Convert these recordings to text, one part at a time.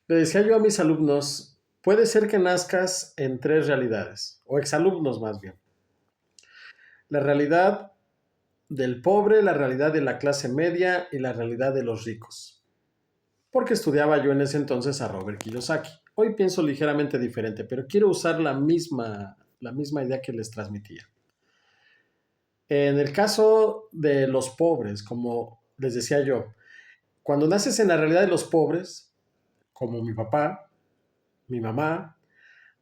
Le decía yo a mis alumnos, puede ser que nazcas en tres realidades, o exalumnos más bien. La realidad del pobre, la realidad de la clase media y la realidad de los ricos. Porque estudiaba yo en ese entonces a Robert Kiyosaki. Hoy pienso ligeramente diferente, pero quiero usar la misma idea que les transmitía. En el caso de los pobres, como les decía yo, cuando naces en la realidad de los pobres, como mi papá, mi mamá,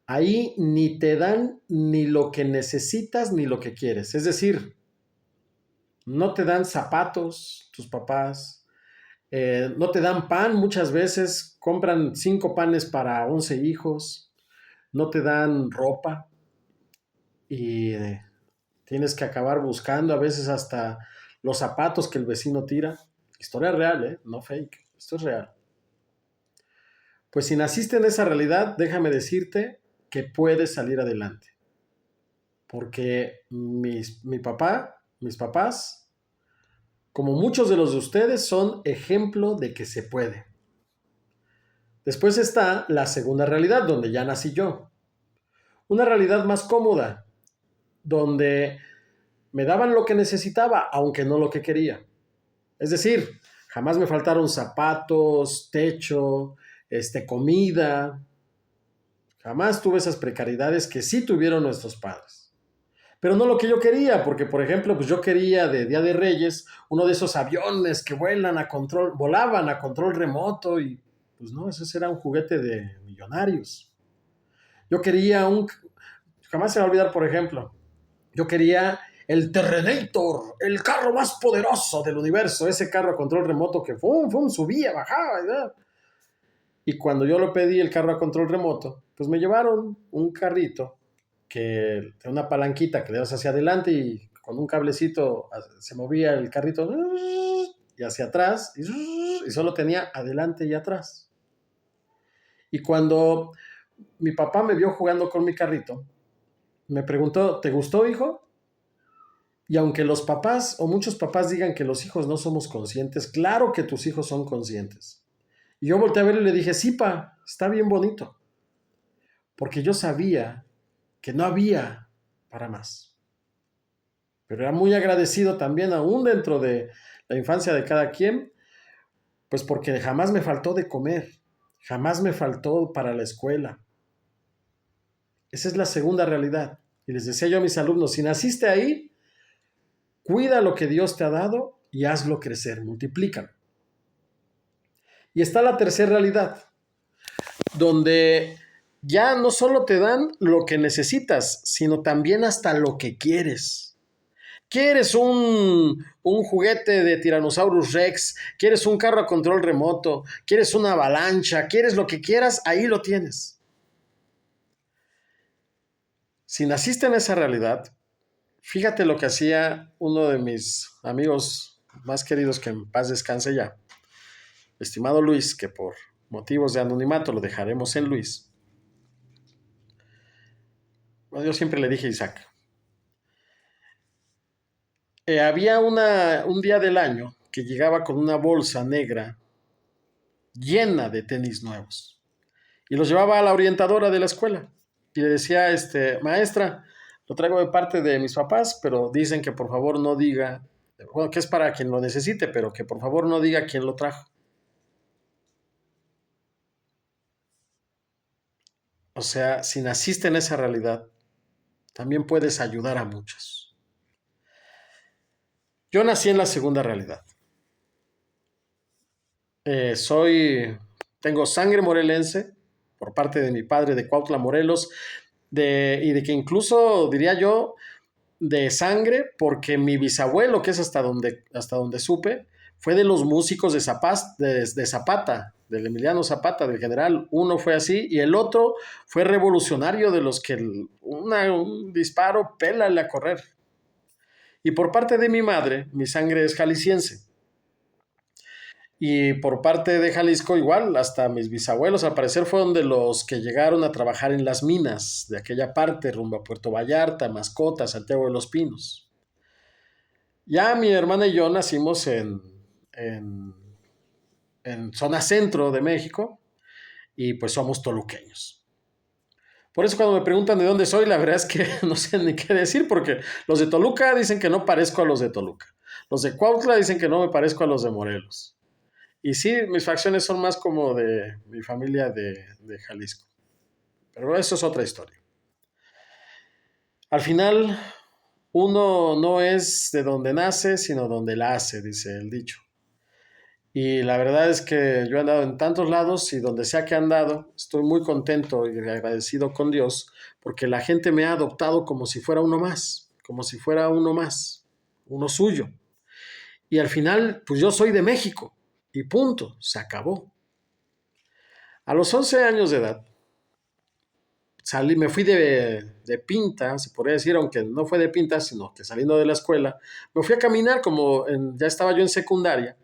ahí ni te dan ni lo que necesitas ni lo que quieres. Es decir, no te dan zapatos tus papás, no te dan pan muchas veces, compran 5 panes para 11 hijos, no te dan ropa y tienes que acabar buscando a veces hasta los zapatos que el vecino tira. Historia real, ¿eh? No fake, esto es real. Pues si naciste en esa realidad, déjame decirte que puedes salir adelante. Porque mis papás, como muchos de los de ustedes, son ejemplo de que se puede. Después está la segunda realidad, donde ya nací yo. Una realidad más cómoda, donde me daban lo que necesitaba, aunque no lo que quería. Es decir, jamás me faltaron zapatos, techo, comida. Jamás tuve esas precariedades que sí tuvieron nuestros padres. Pero no lo que yo quería, porque por ejemplo, pues yo quería de Día de Reyes uno de esos aviones que volaban a control remoto y pues no, ese era un juguete de millonarios. Yo quería jamás se me va a olvidar, por ejemplo, yo quería el Terrenator, el carro más poderoso del universo, ese carro a control remoto que fum, fum, subía, bajaba, ¿verdad? Y cuando yo lo pedí, el carro a control remoto, pues me llevaron un carrito que de una palanquita que le das hacia adelante y con un cablecito se movía el carrito y hacia atrás y solo tenía adelante y atrás. Y cuando mi papá me vio jugando con mi carrito, me preguntó, ¿te gustó, hijo? Y aunque los papás o muchos papás digan que los hijos no somos conscientes, claro que tus hijos son conscientes. Y yo volteé a verlo y le dije, sí, pa, está bien bonito. Porque yo sabía que no había para más. Pero era muy agradecido también, aún dentro de la infancia de cada quien, pues porque jamás me faltó de comer, jamás me faltó para la escuela. Esa es la segunda realidad. Y les decía yo a mis alumnos, si naciste ahí, cuida lo que Dios te ha dado y hazlo crecer, multiplícalo. Y está la tercera realidad, donde ya no solo te dan lo que necesitas, sino también hasta lo que quieres. ¿Quieres un juguete de Tyrannosaurus Rex? ¿Quieres un carro a control remoto? ¿Quieres una avalancha? ¿Quieres lo que quieras? Ahí lo tienes. Si naciste en esa realidad, fíjate lo que hacía uno de mis amigos más queridos, que en paz descanse ya, estimado Luis, que por motivos de anonimato lo dejaremos en Luis. Bueno, yo siempre le dije a Isaac, había un día del año que llegaba con una bolsa negra llena de tenis nuevos y los llevaba a la orientadora de la escuela y le decía, maestra, lo traigo de parte de mis papás, pero dicen que por favor no diga, bueno, que es para quien lo necesite, pero que por favor no diga quién lo trajo. O sea, si naciste en esa realidad, también puedes ayudar a muchos. Yo nací en la segunda realidad. Eh, soy, Tengo sangre morelense por parte de mi padre de Cuautla, Morelos, y de que incluso diría yo de sangre, porque mi bisabuelo, que es hasta donde supe, fue de los músicos de Zapata, del Emiliano Zapata, del general. Uno fue así y el otro fue revolucionario de los que un disparo, pélale a correr. Y por parte de mi madre, mi sangre es jalisciense. Y por parte de Jalisco igual, hasta mis bisabuelos al parecer fueron de los que llegaron a trabajar en las minas de aquella parte, rumbo a Puerto Vallarta, Mascota, Santiago de los Pinos. Ya mi hermana y yo nacimos en en zona centro de México y pues somos toluqueños. Por eso cuando me preguntan de dónde soy, la verdad es que no sé ni qué decir, porque los de Toluca dicen que no parezco a los de Toluca. Los de Cuautla dicen que no me parezco a los de Morelos. Y sí, mis facciones son más como de mi familia de Jalisco. Pero eso es otra historia. Al final, uno no es de donde nace, sino donde la hace, dice el dicho. Y la verdad es que yo he andado en tantos lados y donde sea que he andado, estoy muy contento y agradecido con Dios porque la gente me ha adoptado como si fuera uno más, como si fuera uno más, uno suyo. Y al final, pues yo soy de México y punto, se acabó. A los 11 años de edad, me fui de pinta, se podría decir, aunque no fue de pinta, sino que saliendo de la escuela, me fui a caminar ya estaba yo en secundaria.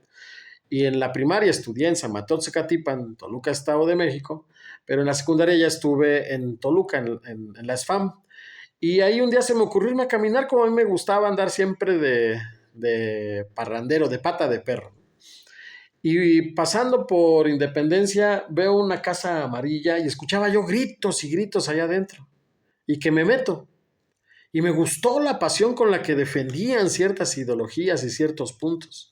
Y en la primaria estudié en San Mateo Zacatipan, Toluca, Estado de México, pero en la secundaria ya estuve en Toluca, en la SFAM. Y ahí un día se me ocurrió irme a caminar como a mí me gustaba andar siempre de parrandero, de pata de perro. Y pasando por Independencia veo una casa amarilla y escuchaba yo gritos y gritos allá adentro. Y que me meto. Y me gustó la pasión con la que defendían ciertas ideologías y ciertos puntos.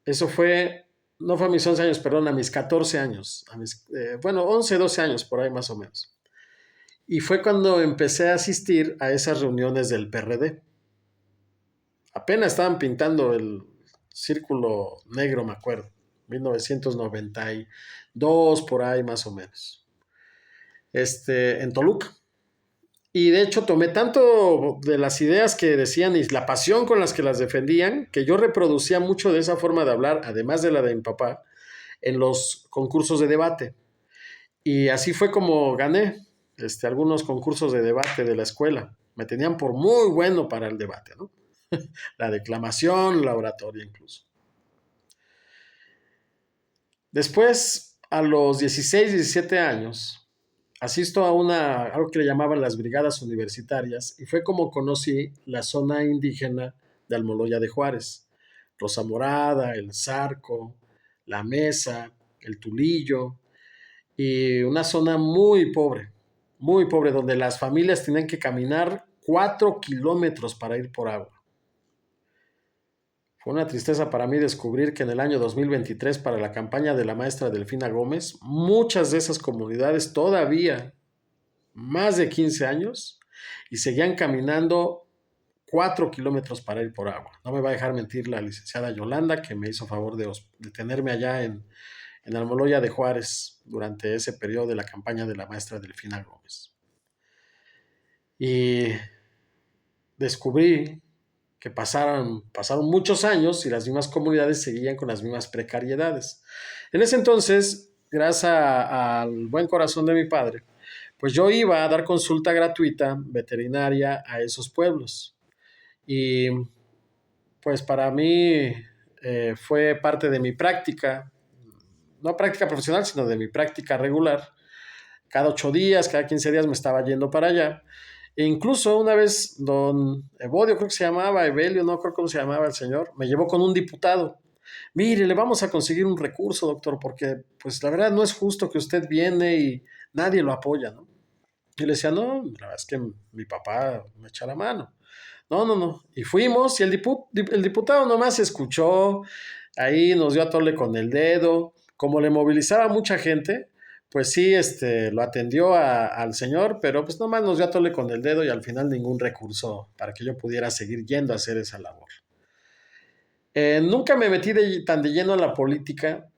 Eso fue, no fue a mis 11 años, perdón, a mis 14 años, bueno, 11 12 años por ahí más o menos. Y fue cuando empecé a asistir a esas reuniones del PRD. Apenas estaban pintando el círculo negro, me acuerdo, 1992 por ahí más o menos, en Toluca. Y de hecho tomé tanto de las ideas que decían y la pasión con las que las defendían, que yo reproducía mucho de esa forma de hablar, además de la de mi papá, en los concursos de debate. Y así fue como gané algunos concursos de debate de la escuela. Me tenían por muy bueno para el debate, ¿no? La declamación, la oratoria incluso. Después, a los 16, 17 años, asisto a algo que le llamaban las brigadas universitarias y fue como conocí la zona indígena de Almoloya de Juárez. Rosa Morada, el Zarco, la Mesa, el Tulillo, y una zona muy pobre, donde las familias tenían que caminar 4 kilómetros para ir por agua. Fue una tristeza para mí descubrir que en el año 2023, para la campaña de la maestra Delfina Gómez, muchas de esas comunidades todavía más de 15 años y seguían caminando 4 kilómetros para ir por agua. No me va a dejar mentir la licenciada Yolanda, que me hizo favor de tenerme allá en Almoloya de Juárez durante ese periodo de la campaña de la maestra Delfina Gómez. Y descubrí que pasaron muchos años y las mismas comunidades seguían con las mismas precariedades. En ese entonces, gracias al buen corazón de mi padre, pues yo iba a dar consulta gratuita veterinaria a esos pueblos. Y pues para mí fue parte de mi práctica, no práctica profesional, sino de mi práctica regular. Cada 8 días, cada 15 días me estaba yendo para allá. E incluso una vez don Evodio, creo que se llamaba, Evelio, no creo cómo se llamaba el señor, me llevó con un diputado. Mire, le vamos a conseguir un recurso, doctor, porque pues la verdad no es justo que usted viene y nadie lo apoya, ¿no? Y le decía, no, la verdad es que mi papá me echa la mano. No, no, no. Y fuimos y el diputado nomás escuchó, ahí nos dio a tole con el dedo. Como le movilizaba mucha gente, pues sí, lo atendió al señor, pero pues nomás nos dio a tole con el dedo y al final ningún recurso para que yo pudiera seguir yendo a hacer esa labor. Nunca me metí tan de lleno a la política,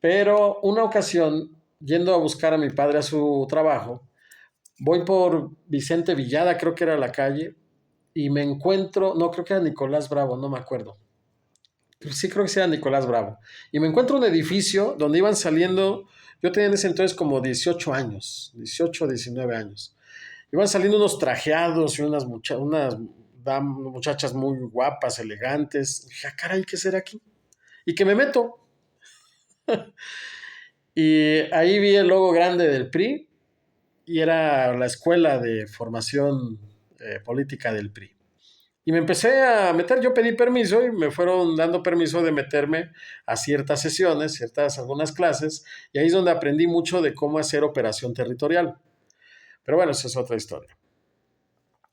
pero una ocasión, yendo a buscar a mi padre a su trabajo, voy por Vicente Villada, creo que era la calle, y me encuentro, no, creo que era Nicolás Bravo, no me acuerdo. Sí, creo que sí era Nicolás Bravo. Y me encuentro un edificio donde iban saliendo, yo tenía en ese entonces como 18 años, 18, 19 años. Iban saliendo unos trajeados y unas muchachas muy guapas, elegantes. Y dije, ah, caray, ¿qué será aquí? Y que me meto. Y ahí vi el logo grande del PRI y era la escuela de formación política del PRI. Y me empecé a meter, yo pedí permiso y me fueron dando permiso de meterme a ciertas sesiones, algunas clases, y ahí es donde aprendí mucho de cómo hacer operación territorial. Pero bueno, esa es otra historia.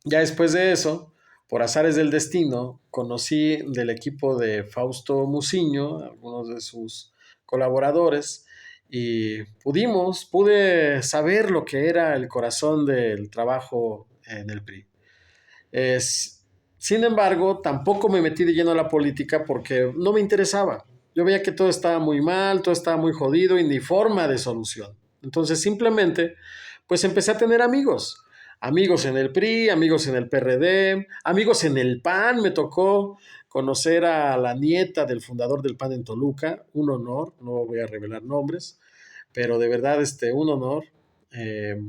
Ya después de eso, por azares del destino, conocí del equipo de Fausto Muciño, algunos de sus colaboradores, y pude saber lo que era el corazón del trabajo en el PRI. Es, Sin embargo, tampoco me metí de lleno a la política porque no me interesaba. Yo veía que todo estaba muy mal, todo estaba muy jodido y ni forma de solución. Entonces simplemente, pues empecé a tener amigos. Amigos en el PRI, amigos en el PRD, amigos en el PAN. Me tocó conocer a la nieta del fundador del PAN en Toluca. Un honor, no voy a revelar nombres, pero de verdad un honor. Eh,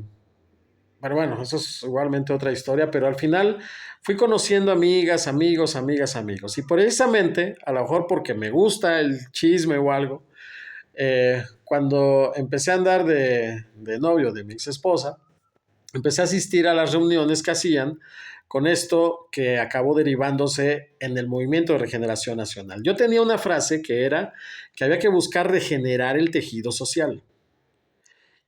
pero bueno, eso es igualmente otra historia, pero al final fui conociendo amigas, amigos, amigas, amigos. Y precisamente, a lo mejor porque me gusta el chisme o algo, cuando empecé a andar de novio de mi ex esposa, empecé a asistir a las reuniones que hacían con esto que acabó derivándose en el Movimiento de Regeneración Nacional. Yo tenía una frase que era que había que buscar regenerar el tejido social.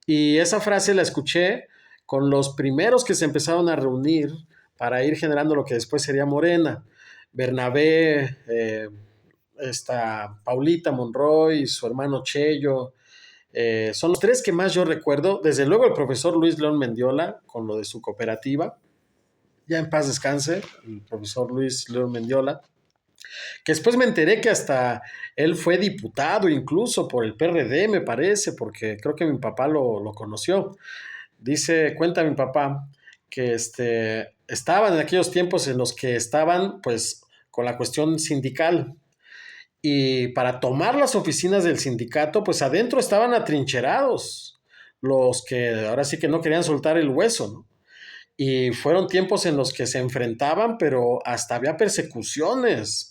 Y esa frase la escuché con los primeros que se empezaron a reunir para ir generando lo que después sería Morena. Bernabé, esta Paulita Monroy, su hermano Chello, son los tres que más yo recuerdo. Desde luego el profesor Luis León Mendiola con lo de su cooperativa. Ya en paz descanse, el profesor Luis León Mendiola, que después me enteré que hasta él fue diputado incluso por el PRD, me parece, porque creo que mi papá lo conoció. Cuenta mi papá, que estaban en aquellos tiempos en los que estaban pues con la cuestión sindical y para tomar las oficinas del sindicato pues adentro estaban atrincherados los que ahora sí que no querían soltar el hueso, ¿no? Y fueron tiempos en los que se enfrentaban, pero hasta había persecuciones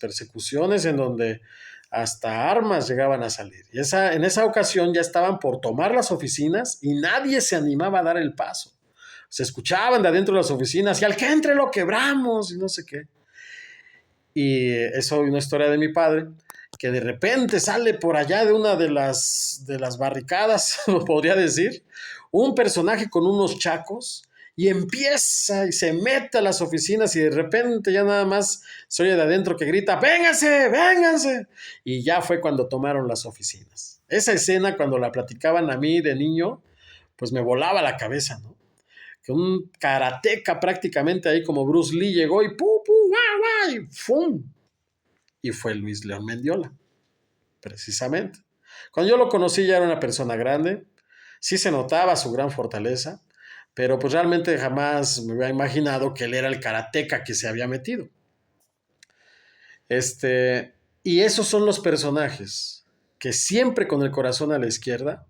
en donde hasta armas llegaban a salir. En esa ocasión ya estaban por tomar las oficinas y nadie se animaba a dar el paso. Se escuchaban de adentro de las oficinas y al que entre lo quebramos y no sé qué. Y eso es una historia de mi padre, que de repente sale por allá de una de las barricadas, podría decir, un personaje con unos chacos y empieza y se mete a las oficinas y de repente ya nada más se oye de adentro que grita, vénganse, vénganse. Y ya fue cuando tomaron las oficinas. Esa escena cuando la platicaban a mí de niño, pues me volaba la cabeza, ¿no? Que un karateca prácticamente ahí como Bruce Lee llegó y ¡pum, pum, guau, guau! Y ¡fum! Y fue Luis León Mendiola, precisamente. Cuando yo lo conocí ya era una persona grande, sí se notaba su gran fortaleza, pero pues realmente jamás me había imaginado que él era el karateca que se había metido. Y esos son los personajes que siempre con el corazón a la izquierda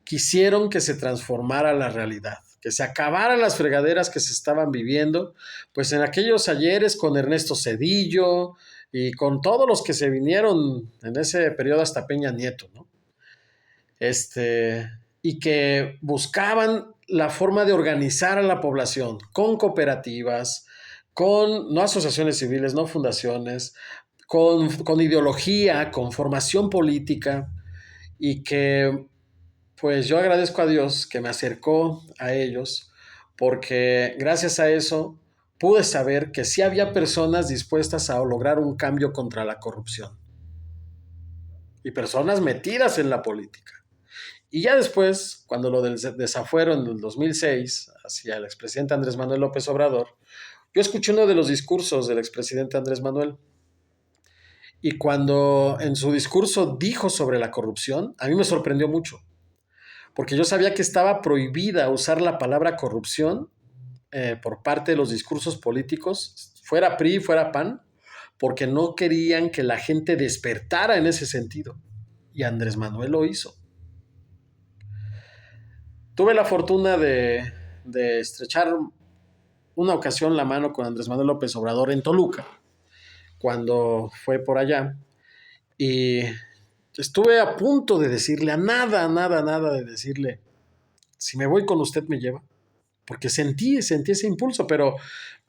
quisieron que se transformara la realidad, que se acabaran las fregaderas que se estaban viviendo, pues en aquellos ayeres con Ernesto Zedillo y con todos los que se vinieron en ese periodo hasta Peña Nieto, ¿no? Y que buscaban la forma de organizar a la población con cooperativas, con no asociaciones civiles, no fundaciones, con ideología, con formación política y que pues yo agradezco a Dios que me acercó a ellos porque gracias a eso pude saber que sí había personas dispuestas a lograr un cambio contra la corrupción y personas metidas en la política. Y ya después, cuando lo del desafuero en el 2006 hacia el expresidente Andrés Manuel López Obrador, yo escuché uno de los discursos del expresidente Andrés Manuel y cuando en su discurso dijo sobre la corrupción, a mí me sorprendió mucho porque yo sabía que estaba prohibida usar la palabra corrupción por parte de los discursos políticos, fuera PRI, fuera PAN, porque no querían que la gente despertara en ese sentido. Y Andrés Manuel lo hizo. Tuve la fortuna de estrechar una ocasión la mano con Andrés Manuel López Obrador en Toluca, cuando fue por allá, y estuve a punto de decirle, a nada de decirle, si me voy con usted me lleva. porque sentí ese impulso, pero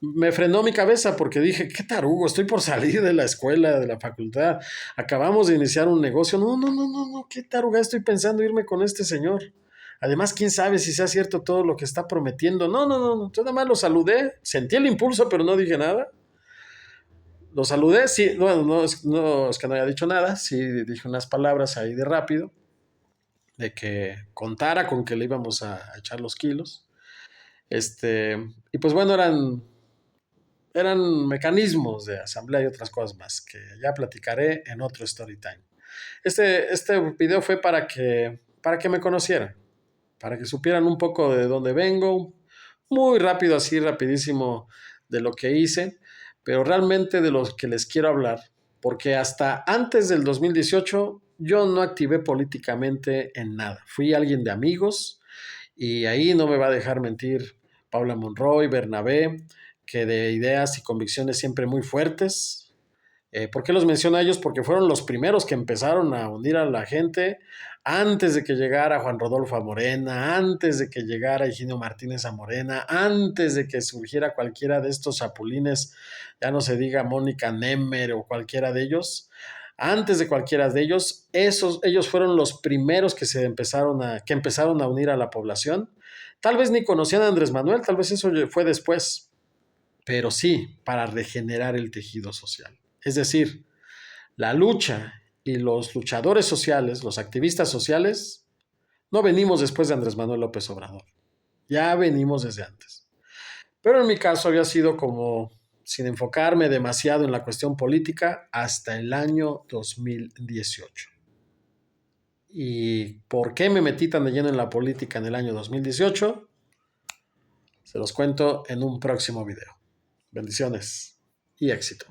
me frenó mi cabeza porque dije, qué tarugo, estoy por salir de la escuela, de la facultad, acabamos de iniciar un negocio, no, qué taruga estoy pensando irme con este señor. Además, quién sabe si sea cierto todo lo que está prometiendo. No, yo nada más lo saludé, sentí el impulso, pero no dije nada. Lo saludé, sí, bueno, no es que no haya dicho nada, sí dije unas palabras ahí de rápido, de que contara con que le íbamos a echar los kilos. Y pues bueno, eran mecanismos de asamblea y otras cosas más que ya platicaré en otro story time. Este video fue para que me conocieran, para que supieran un poco de dónde vengo, muy rápido, así rapidísimo de lo que hice, pero realmente de lo que les quiero hablar, porque hasta antes del 2018 yo no activé políticamente en nada. Fui alguien de amigos y ahí no me va a dejar mentir Paula Monroy, Bernabé, que de ideas y convicciones siempre muy fuertes. ¿Por qué los menciono a ellos? Porque fueron los primeros que empezaron a unir a la gente antes de que llegara Juan Rodolfo a Morena, antes de que llegara Higinio Martínez a Morena, antes de que surgiera cualquiera de estos chapulines, ya no se diga Mónica Nemer o cualquiera de ellos. Antes de cualquiera de ellos, ellos fueron los primeros que empezaron a unir a la población. Tal vez ni conocían a Andrés Manuel, tal vez eso fue después, pero sí para regenerar el tejido social. Es decir, la lucha y los luchadores sociales, los activistas sociales, no venimos después de Andrés Manuel López Obrador, ya venimos desde antes. Pero en mi caso había sido como, sin enfocarme demasiado en la cuestión política, hasta el año 2018. ¿Y por qué me metí tan de lleno en la política en el año 2018? Se los cuento en un próximo video. Bendiciones y éxito.